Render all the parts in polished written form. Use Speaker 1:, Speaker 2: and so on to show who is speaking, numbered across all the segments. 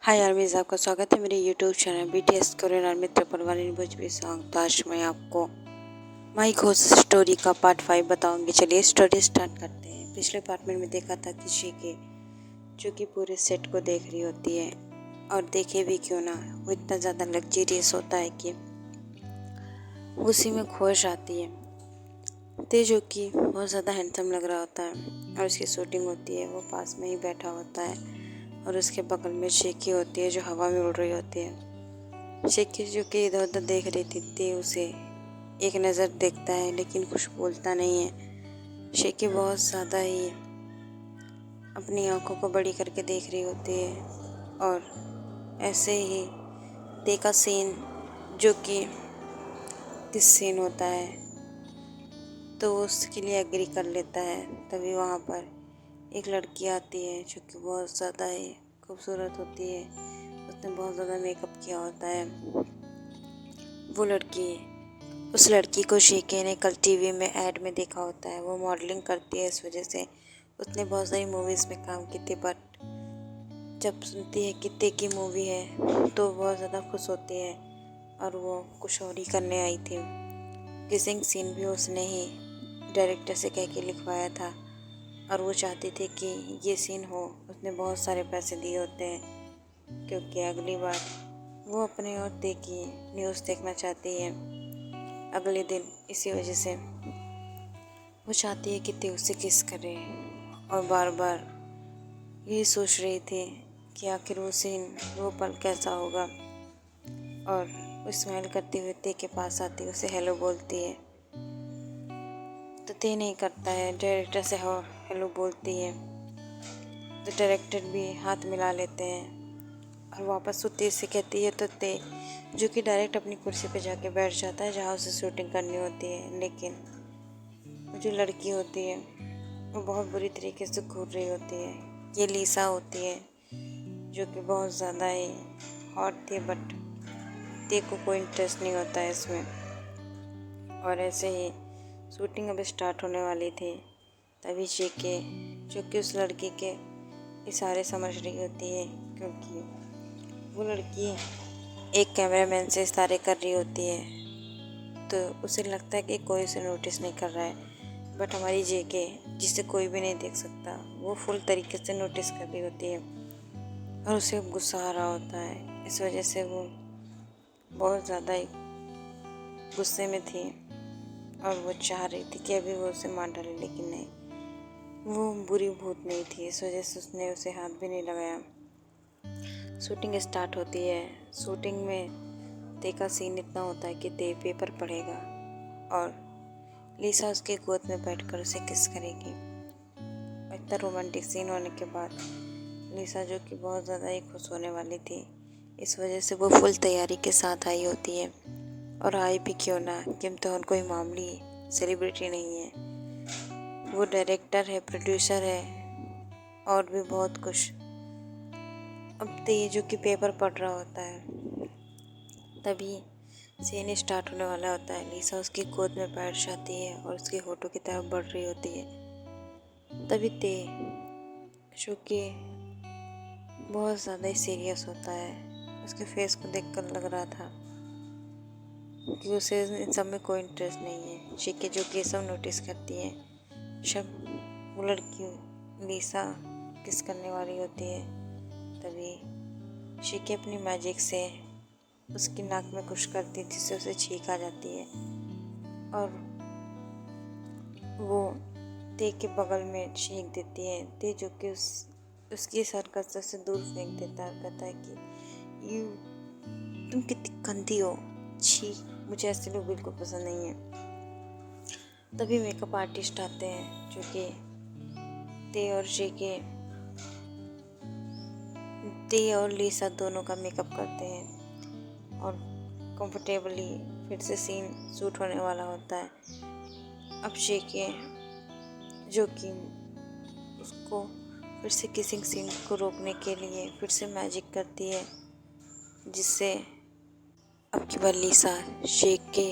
Speaker 1: हाय आर्मीज, आपका स्वागत है मेरे YouTube channel BTS Korean army triple one in Bhojpuri song. तो आज मैं आपको माई घोस्ट स्टोरी का पार्ट 5 बताऊंगी। चलिए स्टोरी स्टार्ट करते हैं। पिछले पार्ट में देखा था कि शीके जो कि पूरे सेट को देख रही होती है, और देखे भी क्यों ना, वो इतना ज़्यादा लग्जरियस होता है कि उसी में खो जाती है। ते जो कि बहुत ज़्यादा हैंडसम लग रहा होता है और उसकी शूटिंग होती है, वो पास में ही बैठा होता है और उसके बगल में शेकी होती है जो हवा में उड़ रही होती है। शेकी जो कि इधर उधर देख रही थी, ते उसे एक नज़र देखता है लेकिन कुछ बोलता नहीं है। शेकी बहुत ज़्यादा ही अपनी आंखों को बड़ी करके देख रही होती है, और ऐसे ही ते का सीन जो कि किस सीन होता है तो वो उसके लिए एग्री कर लेता है। तभी वहाँ पर एक लड़की आती है जो कि बहुत ज़्यादा ही खूबसूरत होती है। उसने बहुत ज़्यादा मेकअप किया होता है। उस लड़की को शीके ने कल टीवी में ऐड में देखा होता है। वो मॉडलिंग करती है, इस वजह से उसने बहुत सारी मूवीज़ में काम की थी, बट जब सुनती है कि ते की मूवी है तो बहुत ज़्यादा खुश होती है और वो कुछ और ही करने आई थी। किसिंग सीन भी उसने ही डायरेक्टर से कह के लिखवाया था और वो चाहती थी कि ये सीन हो। उसने बहुत सारे पैसे दिए होते हैं क्योंकि अगली बार वो अपने और ते की न्यूज़ देखना चाहती है अगले दिन। इसी वजह से वो चाहती है कि ते उससे किस करे, और बार बार यही सोच रही थी कि आखिर वो पल कैसा होगा। और वो स्माइल करते हुए ते के पास आती है, उसे हेलो बोलती है तो ते नहीं करता है, डायरेक्टर से हेलो बोलती है तो डायरेक्टर भी हाथ मिला लेते हैं और वापस वो ते से कहती है तो ते जो कि डायरेक्ट अपनी कुर्सी पे जाके बैठ जाता है जहाँ उसे शूटिंग करनी होती है। लेकिन वो जो लड़की होती है वो बहुत बुरी तरीके से घूर रही होती है। ये लीसा होती है जो कि बहुत ज़्यादा ही हॉट थी, बट ते को कोई इंटरेस्ट नहीं होता है इसमें। और ऐसे ही शूटिंग अब स्टार्ट होने वाली थी, तभी शीके जो कि उस लड़की के इशारे समझ रही होती है, क्योंकि वो लड़की एक कैमरामैन से इशारे कर रही होती है तो उसे लगता है कि कोई उसे नोटिस नहीं कर रहा है। बट हमारी जेके, जिसे कोई भी नहीं देख सकता, वो फुल तरीके से नोटिस कर रही होती है और उसे गुस्सा आ रहा होता है। इस वजह से वो बहुत ज़्यादा ही गुस्से में थी और वो चाह रही थी कि अभी वो उसे मार डाले, लेकिन नहीं, वो बुरी भूत नहीं थी। इस वजह से उसने उसे हाथ भी नहीं लगाया। शूटिंग स्टार्ट होती है। शूटिंग में ते का सीन इतना होता है कि ते पेपर पढ़ेगा और लीसा उसके गोद में बैठकर उसे किस करेगी। इतना रोमांटिक सीन होने के बाद लीसा जो कि बहुत ज़्यादा ही खुश होने वाली थी, इस वजह से वो फुल तैयारी के साथ आई होती है। और आई भी क्यों ना, किम तो कोई मामूली सेलिब्रिटी नहीं है, वो डायरेक्टर है, प्रोड्यूसर है और भी बहुत कुछ। अब ते जो कि पेपर पढ़ रहा होता है, तभी सीन स्टार्ट होने वाला होता है। लीसा उसकी गोद में बैठ जाती है और उसके होठों की तरफ बढ़ रही होती है। तभी ते जो कि बहुत ज़्यादा ही सीरियस होता है, उसके फेस को देखकर लग रहा था कि उसे इन सब में कोई इंटरेस्ट नहीं है। शीके जो कि सब नोटिस करती है, सब वो लड़की लीसा किस करने वाली होती है, तभी शीके अपनी मैजिक से उसकी नाक में कुछ करती है जिससे उसे छींक आ जाती है और वो ते के बगल में छींक देती है। ते जो कि उसकी हरकत से दूर फेंक देता है, कहता है कि तुम कितनी गंदी हो, छी, मुझे ऐसे लोग बिल्कुल पसंद नहीं है। तभी मेकअप आर्टिस्ट आते हैं जो कि ते और लीसा दोनों का मेकअप करते हैं और कंफर्टेबली फिर से सीन शूट होने वाला होता है। अब शीके जो कि उसको फिर से किसिंग सीन को रोकने के लिए फिर से मैजिक करती है, जिससे अब की बार लीसा शीके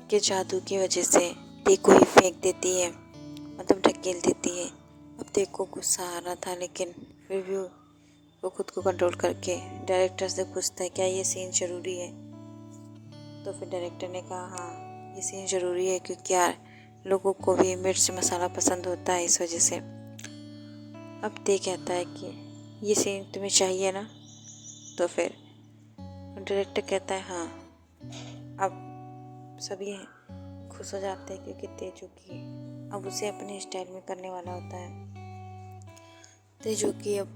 Speaker 1: के जादू की वजह से ते को ही फेंक देती है, मतलब ढकेल देती है। अब ते को गुस्सा आ रहा था, लेकिन फिर भी वो खुद को कंट्रोल करके डायरेक्टर से पूछता है क्या ये सीन ज़रूरी है। तो फिर डायरेक्टर ने कहा हाँ ये सीन ज़रूरी है, क्योंकि यार लोगों को भी मिर्च मसाला पसंद होता है, इस वजह से। अब ते कहता है कि ये सीन तुम्हें चाहिए ना। तो फिर डायरेक्टर कहता है हाँ। अब सभी खुश हो जाते हैं, क्योंकि तेजू की अब उसे अपने स्टाइल में करने वाला होता है। तेजू की अब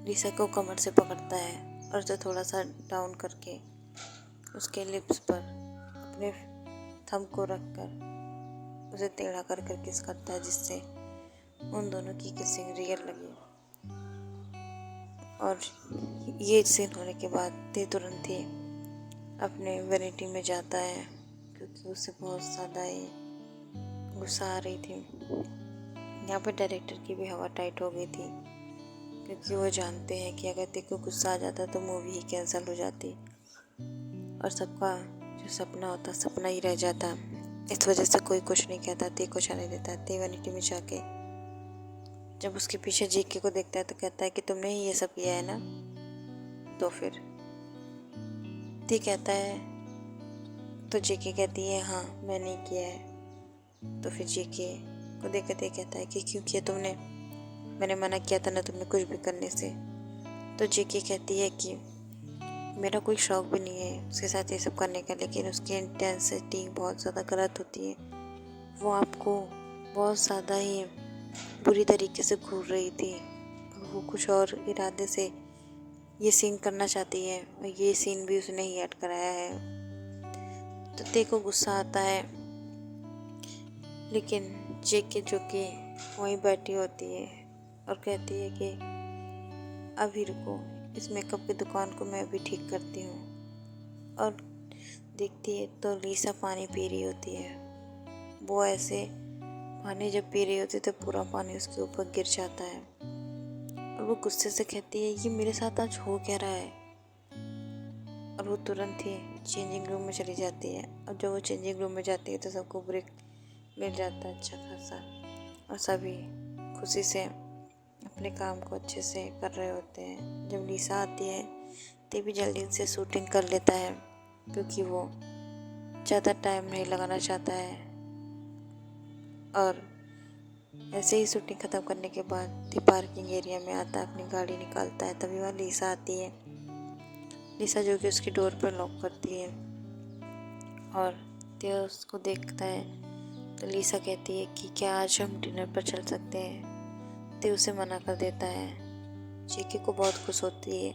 Speaker 1: लिसा को कमर से पकड़ता है और उसे थोड़ा सा डाउन करके उसके लिप्स पर अपने थंब को रखकर उसे टेढ़ा कर कर किस करता है, जिससे उन दोनों की किसिंग रियल लगी। और ये सीन होने के बाद ते तुरंत ही अपने वैनिटी में जाता है, क्योंकि उसे बहुत ज़्यादा ही गुस्सा आ रही थी। यहाँ पर डायरेक्टर की भी हवा टाइट हो गई थी, क्योंकि वो जानते हैं कि अगर ते को गुस्सा आ जाता तो मूवी ही कैंसिल हो जाती और सबका जो सपना होता सपना ही रह जाता। इस वजह से कोई कुछ नहीं कहता, ते को जाने देता। ते वैनिटी में जाके जब उसके पीछे जीके को देखता है तो कहता है कि तुमने ही ये सब किया है ना। तो फिर ते कहता है, तो जीके कहती है हाँ मैंने किया है। तो फिर जीके को देखते कहता है कि क्यों किया तुमने, मैंने मना किया था ना तुम्हें कुछ भी करने से। तो जीके कहती है कि मेरा कोई शौक भी नहीं है उसके साथ ये सब करने का, लेकिन उसकी इंटेंसिटी बहुत ज़्यादा गलत होती है। वो आपको बहुत ज़्यादा ही बुरी तरीके से घूर रही थी। वो कुछ और इरादे से ये सीन करना चाहती है और ये सीन भी उसने ही ऐड कराया है। तो ते को गुस्सा आता है, लेकिन जेके जो कि वहीं बैठी होती है और कहती है कि अभी रुको, इस मेकअप की दुकान को मैं अभी ठीक करती हूँ। और देखती है तो लिसा पानी पी रही होती है। वो ऐसे पानी जब पी रही होती है तो पूरा पानी उसके ऊपर गिर जाता है और वो गुस्से से कहती है ये मेरे साथ आज हो क्या रहा है। और वो तुरंत ही चेंजिंग रूम में चली जाती है। और जब वो चेंजिंग रूम में जाती है तो सबको ब्रेक मिल जाता है अच्छा खासा, और सभी खुशी से अपने काम को अच्छे से कर रहे होते हैं। जब लिसा आती है तो भी जल्दी से शूटिंग कर लेता है, क्योंकि वो ज़्यादा टाइम नहीं लगाना चाहता है। और ऐसे ही शूटिंग ख़त्म करने के बाद पार्किंग एरिया में आता है, अपनी गाड़ी निकालता है। तभी वहाँ लिसा आती है। लिसा जो कि उसकी डोर पर लॉक करती है और ते उसको देखता है। तो लिसा कहती है कि क्या आज हम डिनर पर चल सकते हैं। ते उसे मना कर देता है। चीकी को बहुत खुश होती है।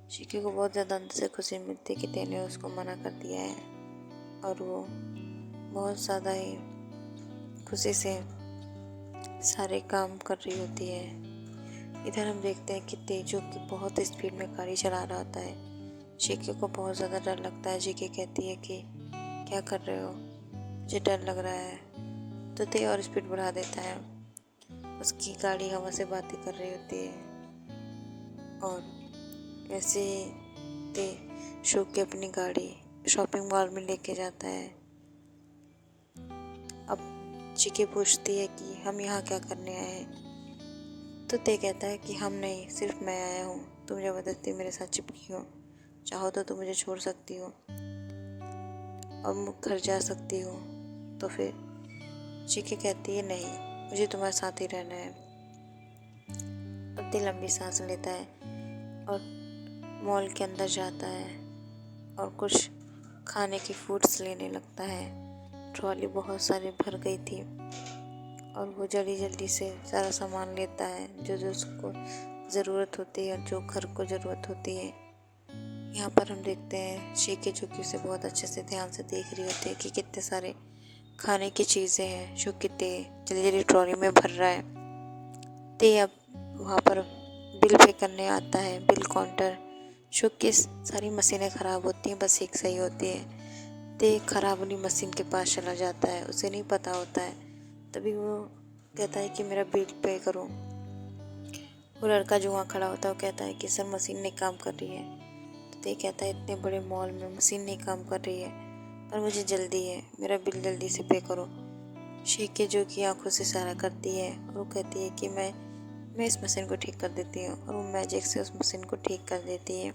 Speaker 1: चीकी को बहुत ज़्यादा अंदर से खुशी मिलती है कि ते ने उसको मना कर दिया है, और वो बहुत ज़्यादा ही खुशी से सारे काम कर रही होती है। इधर हम देखते हैं कि तेजू की बहुत स्पीड में गाड़ी चला रहा होता है। चीकी को बहुत ज़्यादा डर लगता है। चीकी कहती है कि क्या कर रहे हो, मुझे डर लग रहा है। तो ते और स्पीड बढ़ा देता है। उसकी गाड़ी हवा से बातें कर रही होती है और ऐसे ते शो के अपनी गाड़ी शॉपिंग मॉल में लेके जाता है। अब चीकी पूछती है कि हम यहाँ क्या करने आए हैं। तो ते कहता है कि हम नहीं, सिर्फ मैं आया हूँ। तुम ज़बरदस्ती मेरे साथ चिपकी हो, चाहो तो तुम मुझे छोड़ सकती हो और घर जा सकती हो। तो फिर चीकी कहती है नहीं, मुझे तुम्हारे साथ ही रहना है। अब ते लंबी सांस लेता है और मॉल के अंदर जाता है और कुछ खाने की फूड्स लेने लगता है। ट्रॉली बहुत सारी भर गई थी और वो जल्दी जल्दी से सारा सामान लेता है जो जो उसको ज़रूरत होती है, जो घर को ज़रूरत होती है। यहाँ पर हम देखते हैं चीकी जो कि उसे बहुत अच्छे से ध्यान से देख रही होती है कि कितने सारे खाने की चीज़ें हैं जो कि ते जल्दी जल्दी ट्रॉली में भर रहा है। ते अब वहाँ पर बिल पे करने आता है, बिल काउंटर, जो कि सारी मशीनें ख़राब होती हैं, बस एक सही होती है। ते ख़राब वाली मशीन के पास चला जाता है, उसे नहीं पता होता है। तभी वो कहता है कि मेरा बिल पे करो। वो लड़का जो वहाँ खड़ा होता है वो कहता है कि सर मशीन नहीं काम कर रही है। तो ते कहता है इतने बड़े मॉल में मशीन नहीं काम कर रही है, पर मुझे जल्दी है, मेरा बिल जल्दी से पे करो। शीके जो कि आंखों से इशारा करती है और वो कहती है कि मैं मैं इस मशीन को ठीक कर देती हूँ, और वो मैजिक से उस मशीन को ठीक कर देती है।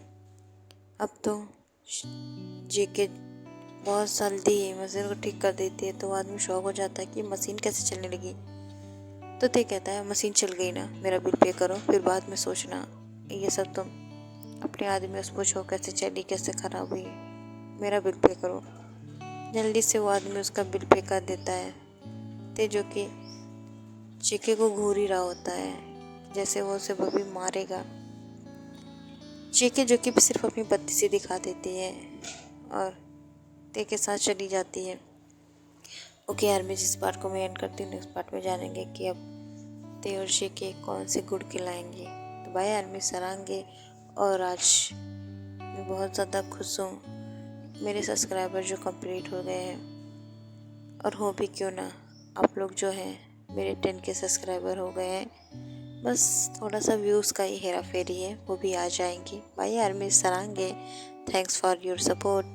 Speaker 1: अब तो जेके बहुत जल्दी मशीन को ठीक कर देती है, तो वो आदमी शॉक हो जाता है कि मशीन कैसे चलने लगी। तो ते कहता है मशीन चल गई ना, मेरा बिल पे करो, फिर बाद में सोचना। ये सब तुम अपने आदमी से पूछो कैसे चली, कैसे ख़राब हुई, मेरा बिल पे करो। जल्दी से वो आदमी उसका बिल पे कर देता है। ते जो कि जेके को घूर ही रहा होता है जैसे वो उसे अभी मारेगा। जेके जो कि सिर्फ अपनी बत्ती से दिखा देती है और ते के साथ चली जाती है। ओके यार, मैं जिस पार्ट को मैं एंड करती हूँ नेक्स्ट पार्ट में जानेंगे कि अब ते और जेके कौन से गुड़ खिलाएंगे। तो भाई यार, मैं सरांगे, और आज मैं बहुत ज़्यादा खुश हूँ। मेरे सब्सक्राइबर जो कंप्लीट हो गए हैं, और हो भी क्यों ना, आप लोग जो हैं मेरे 10K सब्सक्राइबर हो गए हैं। बस थोड़ा सा व्यूज़ का ही हेरा फेरी है, वो भी आ जाएंगी। भाई यार, मैं सरांगे। Thanks for your support.